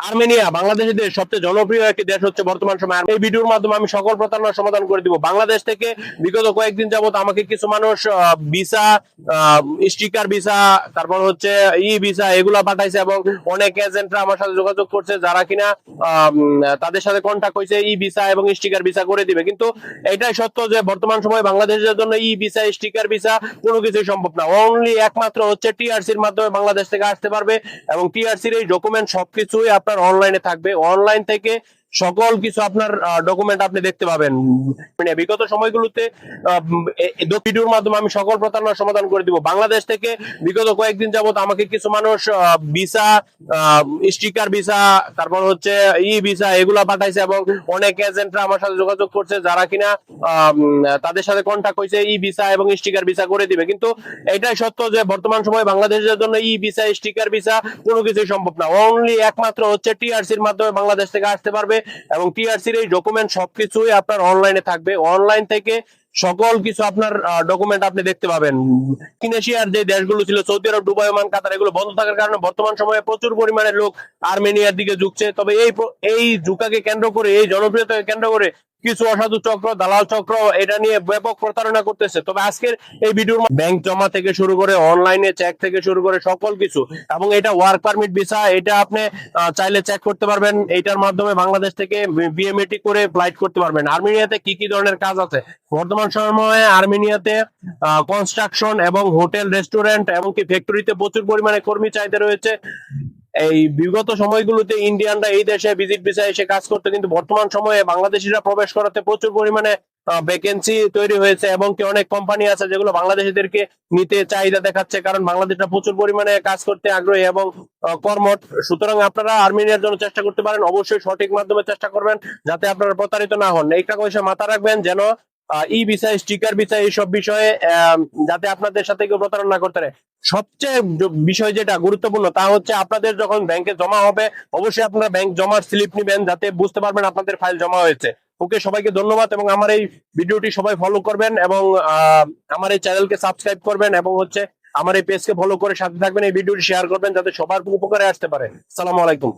Armenia বাংলাদেশের সবচেয়ে জনপ্রিয় একটি দেশ হচ্ছে বর্তমান সময়। এই ভিডিওর মাধ্যমে আমি সকল প্রতারণার সমাধান করে দিব। বাংলাদেশ থেকে বিগত কয়েকদিন যাবত আমাকে কিছু মানুষ ভিসা, স্টিকার ভিসা, তারপর হচ্ছে ই ভিসা এগুলা পাঠাইছে এবং অনেক এজেন্টরা আমার সাথে যোগাযোগ করছে যারা কিনা তাদের সাথে কন্ট্যাক্ট হয়েছে ই ভিসা এবং স্টিকার ভিসা করে দিবে। কিন্তু এটাই সত্য যে বর্তমান সময়ে বাংলাদেশের জন্য ই ভিসা স্টিকার ভিসা কোনো কিছুই সম্ভব না। অনলি একমাত্র হচ্ছে টিআরসির মাধ্যমে বাংলাদেশ থেকে আসতে পারবে এবং টিআরসির এই ডকুমেন্ট সবকিছুই আপনার অনলাইনে থাকবে। অনলাইন থেকে সকল কিছু আপনার ডকুমেন্ট আপনি দেখতে পাবেন। মানে বিগত সময়গুলোতে ভিডিওর মাধ্যমে আমি সকল প্রতারণার সমাধান করে দিব। বাংলাদেশ থেকে বিগত কয়েকদিন যাবত আমাকে কিছু মানুষ ভিসা, স্টিকার ভিসা, তারপর হচ্ছে ই ভিসা এগুলা পাঠাইছে এবং অনেক এজেন্টরা আমার সাথে যোগাযোগ করছে যারা কিনা তাদের সাথে কন্ট্যাক্ট হয়েছে ই ভিসা এবং স্টিকার ভিসা করে দিবে। কিন্তু এটাই সত্য যে বর্তমান সময়ে বাংলাদেশের জন্য ই ভিসা স্টিকার ভিসা কোনো কিছুই সম্ভব না। অনলি একমাত্র হচ্ছে টিআরসির মাধ্যমে বাংলাদেশ থেকে আসতে পারবে এবং টিআরসির এই ডকুমেন্ট সবকিছুই আপনার অনলাইনে থাকবে। অনলাইন থেকে সকল কিছু আপনার ডকুমেন্ট আপনি দেখতে পাবেন। ইন্দোনেশিয়ার যে দেশগুলো ছিল সৌদি আরব, দুবাই, ওমান, কাতার এগুলো বন্ধ থাকার কারণে বর্তমান সময়ে প্রচুর পরিমাণে লোক আর্মেনিয়ার দিকে ঝুঁকছে। তবে এই ঝুঁকাকে কেন্দ্র করে, এই জনপ্রিয়তাকে কেন্দ্র করে কিছু অসাধু চক্র, দালাল চক্র এটা নিয়ে ব্যাপক প্রতারণা করতেছে। তবে আজকের এই ভিডিওর ব্যাংক জমা থেকে শুরু করে অনলাইনে চেক থেকে শুরু করে সকল কিছু, এবং এটা ওয়ার্ক পারমিট ভিসা, এটা আপনি চাইলে চেক করতে পারবেন। এইটার মাধ্যমে বাংলাদেশ থেকে বিএমএটি করে ফ্লাইট করতে পারবেন। আর্মেনিয়াতে কি কি ধরনের কাজ আছে বর্তমান সময়ে? আর্মেনিয়াতে কনস্ট্রাকশন এবং হোটেল, রেস্টুরেন্ট এবং কি ফ্যাক্টরিতে প্রচুর পরিমাণে কর্মী চাহিদা রয়েছে। এই বিগত সময়গুলোতে ইন্ডিয়ানরা এই দেশে ভিজিট ভিসা এসে কাজ করতে, কিন্তু বর্তমান সময়ে বাংলাদেশিরা প্রবেশ করাতে প্রচুর পরিমাণে ভ্যাকেন্সি তৈরি হয়েছে এবং কি অনেক কোম্পানি আছে যেগুলো বাংলাদেশিদেরকে নিতে চাহিদা দেখাচ্ছে, কারণ বাংলাদেশরা প্রচুর পরিমাণে কাজ করতে আগ্রহী এবং কর্মঠ। সুতরাং আপনারা আর্মেনিয়ার জন্য চেষ্টা করতে পারেন। অবশ্যই সঠিক মাধ্যমে চেষ্টা করবেন যাতে আপনারা প্রতারিত না হন। একটা কথা মাথায় রাখবেন যেন ই ভিসা, স্টিকার ভিসা এইসব বিষয়ে যাতে আপনাদের সাথে কেউ প্রতারণা করতে পারে। সবচেয়ে বিষয় যেটা গুরুত্বপূর্ণ তা হচ্ছে আপনাদের যখন ব্যাংকে জমা হবে অবশ্যই আপনারা ব্যাংক জমার স্লিপ নিবেন যাতে বুঝতে পারবেন আপনাদের ফাইল জমা হয়েছে। ওকে, সবাইকে ধন্যবাদ এবং আমার এই ভিডিওটি সবাই ফলো করবেন এবং আমার এই চ্যানেলকে সাবস্ক্রাইব করবেন এবং হচ্ছে আমার এই পেজকে ফলো করে সাথে থাকবেন। এই ভিডিওটি শেয়ার করবেন যাতে সবার উপকারে আসতে পারে। আসসালামু আলাইকুম।